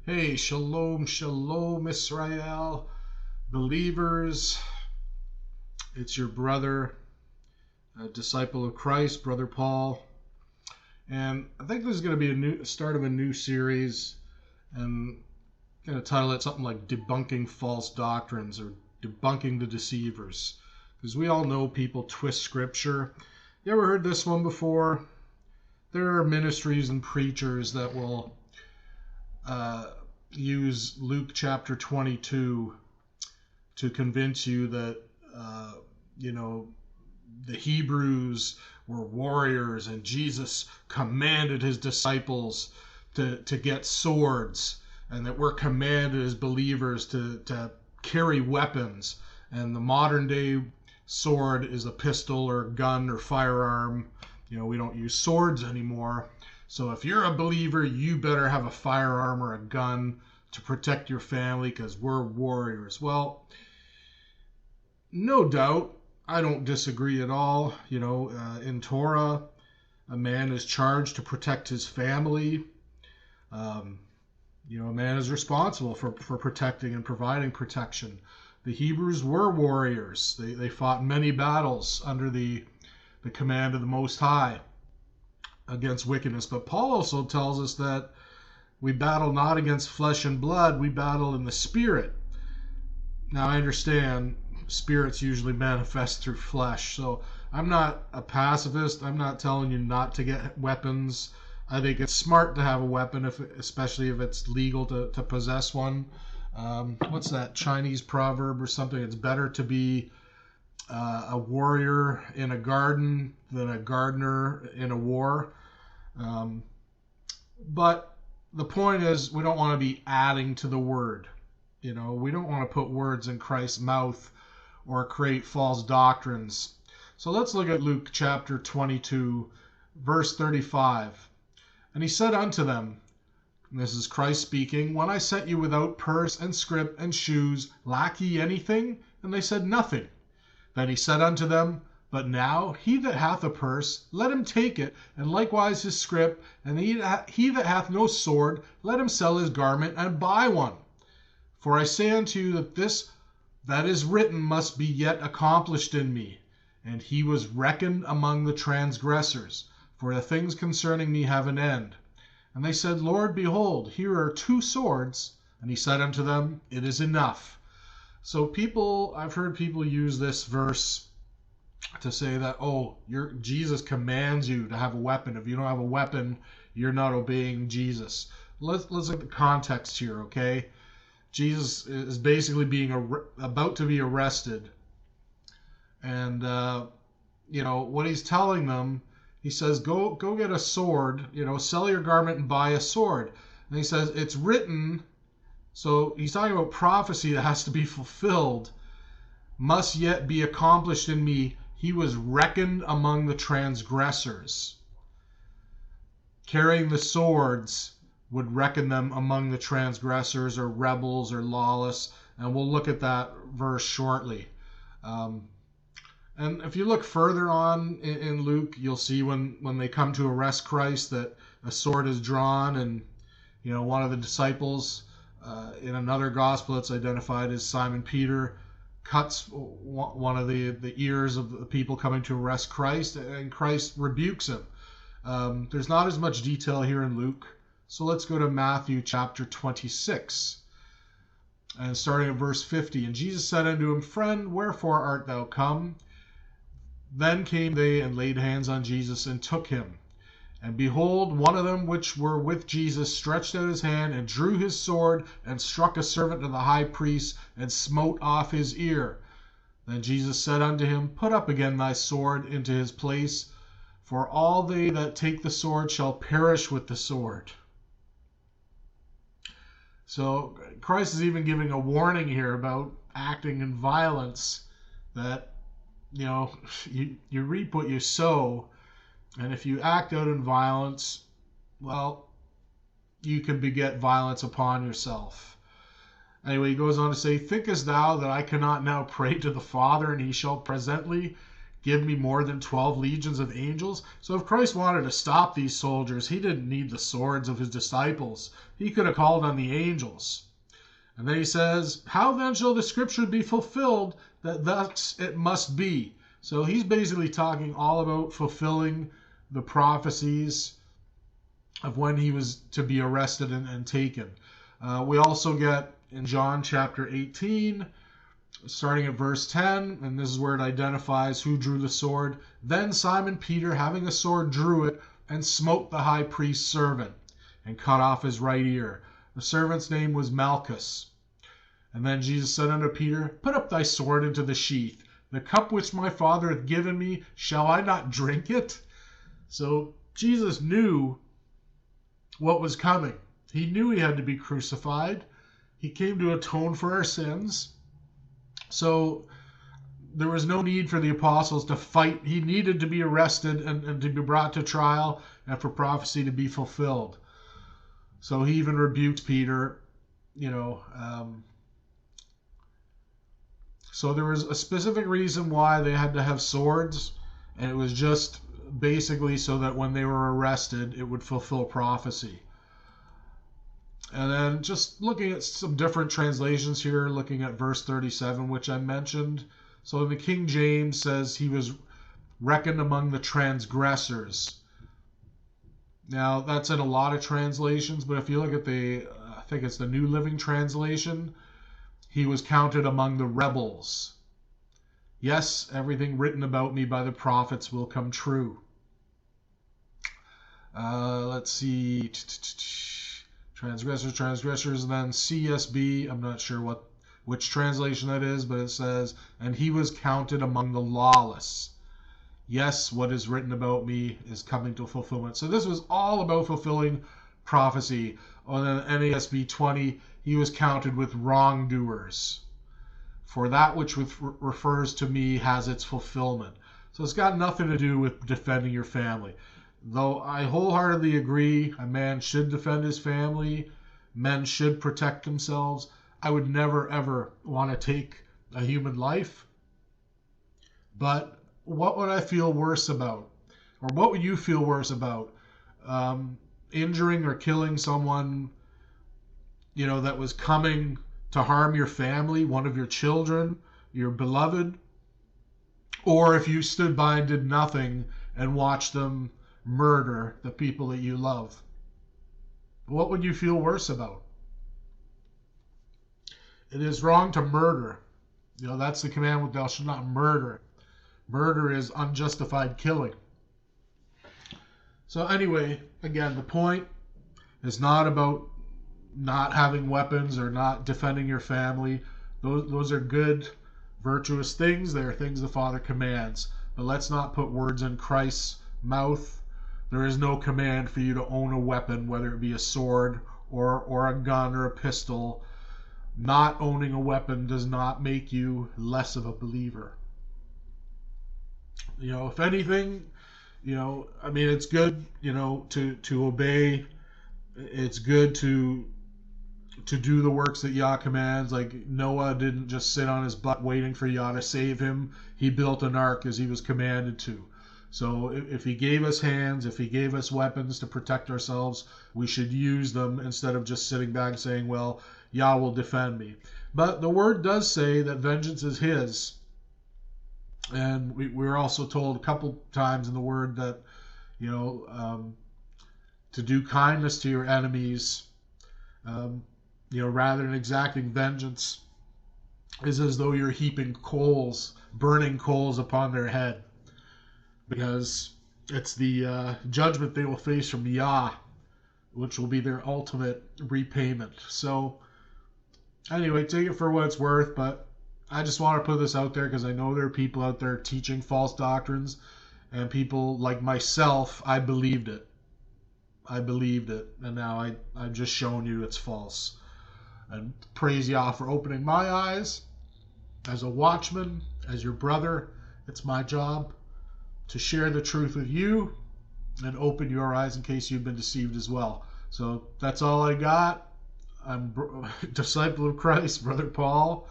Hey, shalom, shalom, Israel, believers. It's your brother, a disciple of Christ, Brother Paul. And I think this is going to be a start of a new series. And I'm going to title it something like Debunking False Doctrines or Debunking the Deceivers. Because we all know people twist Scripture. You ever heard this one before? There are ministries and preachers that will use Luke chapter 22 to convince you that, the Hebrews were warriors and Jesus commanded his disciples to get swords, and that we're commanded as believers to carry weapons. And the modern day sword is a pistol or gun or firearm. We don't use swords anymore. So if you're a believer, you better have a firearm or a gun to protect your family because we're warriors. Well, no doubt, I don't disagree at all. In Torah, a man is charged to protect his family. A man is responsible for protecting and providing protection. The Hebrews were warriors. They fought many battles under the command of the Most High against wickedness. But Paul also tells us that we battle not against flesh and blood, we battle in the spirit. Now, I understand spirits usually manifest through flesh, so I'm not a pacifist. I'm not telling you not to get weapons. I think it's smart to have a weapon, especially if it's legal to possess one. What's that Chinese proverb or something? It's better to be a warrior in a garden than a gardener in a war. But the point is, we don't want to be adding to the word. We don't want to put words in Christ's mouth or create false doctrines. So let's look at Luke chapter 22, verse 35. And he said unto them, and this is Christ speaking, When I sent you without purse and scrip and shoes, lack ye anything? And they said, Nothing. Then he said unto them, But now he that hath a purse, let him take it, and likewise his scrip, and he that hath no sword, let him sell his garment and buy one. For I say unto you that this that is written must be yet accomplished in me. And he was reckoned among the transgressors, for the things concerning me have an end. And they said, Lord, behold, here are 2 swords. And he said unto them, It is enough. So I've heard people use this verse to say that, Jesus commands you to have a weapon. If you don't have a weapon, you're not obeying Jesus. Let's look at the context here, okay? Jesus is basically about to be arrested. And, what he's telling them, he says, go get a sword, sell your garment and buy a sword. And he says, it's written. So he's talking about prophecy that has to be fulfilled, must yet be accomplished in me. He was reckoned among the transgressors. Carrying the swords would reckon them among the transgressors or rebels or lawless. And we'll look at that verse shortly. And if you look further on in Luke, you'll see when they come to arrest Christ that a sword is drawn, and one of the disciples, in another gospel it's identified as Simon Peter, cuts one of the ears of the people coming to arrest Christ, and Christ rebukes him. There's not as much detail here in Luke, so let's go to Matthew chapter 26, and starting at verse 50. And Jesus said unto him, Friend, wherefore art thou come? Then came they and laid hands on Jesus and took him. And behold, one of them which were with Jesus stretched out his hand and drew his sword and struck a servant of the high priest and smote off his ear. Then Jesus said unto him, Put up again thy sword into his place, for all they that take the sword shall perish with the sword. So Christ is even giving a warning here about acting in violence, that you reap what you sow. And if you act out in violence, well, you can beget violence upon yourself. Anyway, he goes on to say, Thinkest thou that I cannot now pray to the Father, and he shall presently give me more than 12 legions of angels? So if Christ wanted to stop these soldiers, he didn't need the swords of his disciples. He could have called on the angels. And then he says, how then shall the scripture be fulfilled that thus it must be? So he's basically talking all about fulfilling the prophecies of when he was to be arrested and taken. We also get in John chapter 18, starting at verse 10, and this is where it identifies who drew the sword. Then Simon Peter, having a sword, drew it and smote the high priest's servant and cut off his right ear. The servant's name was Malchus. And then Jesus said unto Peter, put up thy sword into the sheath. The cup which my Father hath given me, shall I not drink it? So Jesus knew what was coming. He knew he had to be crucified. He came to atone for our sins. So there was no need for the apostles to fight. He needed to be arrested and to be brought to trial and for prophecy to be fulfilled. So he even rebuked Peter, So there was a specific reason why they had to have swords, and it was just basically so that when they were arrested, it would fulfill prophecy. And then just looking at some different translations here, looking at verse 37, which I mentioned. So the King James says he was reckoned among the transgressors. Now, that's in a lot of translations, but if you look at I think it's the New Living Translation, he was counted among the rebels. Yes, everything written about me by the prophets will come true. Let's see. Transgressors, and then CSB, I'm not sure which translation that is, but it says, and he was counted among the lawless. Yes, what is written about me is coming to fulfillment. So this was all about fulfilling prophecy. On the NASB 20, he was counted with wrongdoers. For that which refers to me has its fulfillment. So it's got nothing to do with defending your family. Though I wholeheartedly agree a man should defend his family, men should protect themselves, I would never ever want to take a human life. But what would I feel worse about? Or what would you feel worse about? Injuring or killing someone, that was coming to harm your family, one of your children, your beloved? Or if you stood by and did nothing and watched them murder the people that you love? What would you feel worse about? It is wrong to murder. That's the commandment, thou shalt not murder. Murder is unjustified killing. So anyway, again, the point is not about not having weapons or not defending your family. Those are good, virtuous things. They are things the Father commands. But let's not put words in Christ's mouth. There is no command for you to own a weapon, whether it be a sword or a gun or a pistol. Not owning a weapon does not make you less of a believer. If anything, it's good, to obey. It's good to do the works that Yah commands. Like Noah didn't just sit on his butt waiting for Yah to save him. He built an ark as he was commanded to. So if he gave us hands, if he gave us weapons to protect ourselves, we should use them instead of just sitting back and saying, well, Yah will defend me. But the word does say that vengeance is his. And we're also told a couple times in the word that, to do kindness to your enemies, rather than exacting vengeance, is as though you're heaping burning coals upon their head. Because it's the judgment they will face from Yah, which will be their ultimate repayment. So, anyway, take it for what it's worth, but I just want to put this out there because I know there are people out there teaching false doctrines, and people like myself, I believed it. And now I've just shown you it's false. And praise Yah for opening my eyes. As a watchman, as your brother, it's my job to share the truth with you and open your eyes in case you've been deceived as well. So that's all I got. I'm a disciple of Christ, Brother Paul.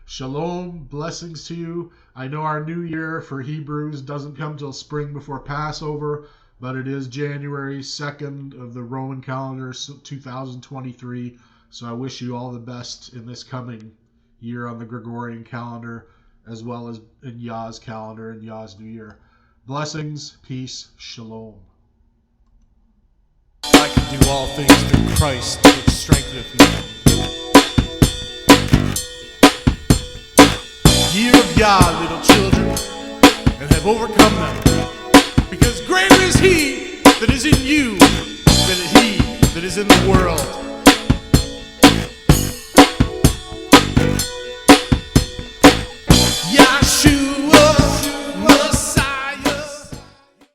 Shalom, blessings to you. I know our new year for Hebrews doesn't come till spring before Passover, but it is January 2nd of the Roman calendar, 2023. So I wish you all the best in this coming year on the Gregorian calendar, as well as in Yah's calendar and Yah's new year. Blessings, peace, shalom. I can do all things through Christ, which strengtheneth me. Hear of Yah, little children, and have overcome them. Because greater is He that is in you than he that is in the world. Yahshua.